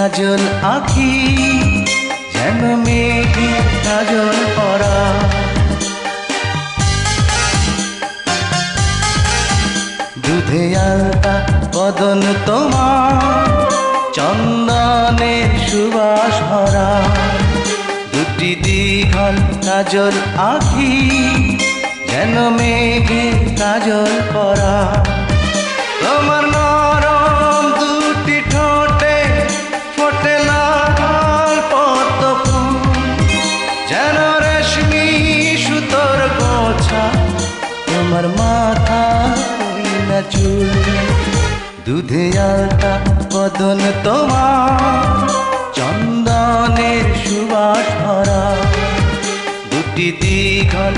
কাজল আঁখি, যেন মেঘে কাজল পরা। দুধে আলতা বদন তোমার, চন্দনের সুবাস ভরা। দুটি দীঘল কাজল আঁখি, যেন মেঘে কাজল পরা। তোমার নরম দুটি ঠোঁটে ফোটে লাল পদ্ম ফুল, যেন রেশমি সুতোর গোছা তোমার মাথা না চুল। দুধে আলতা বদন তোমার, চন্দনের সুবাস ভরা। দুটি দীঘল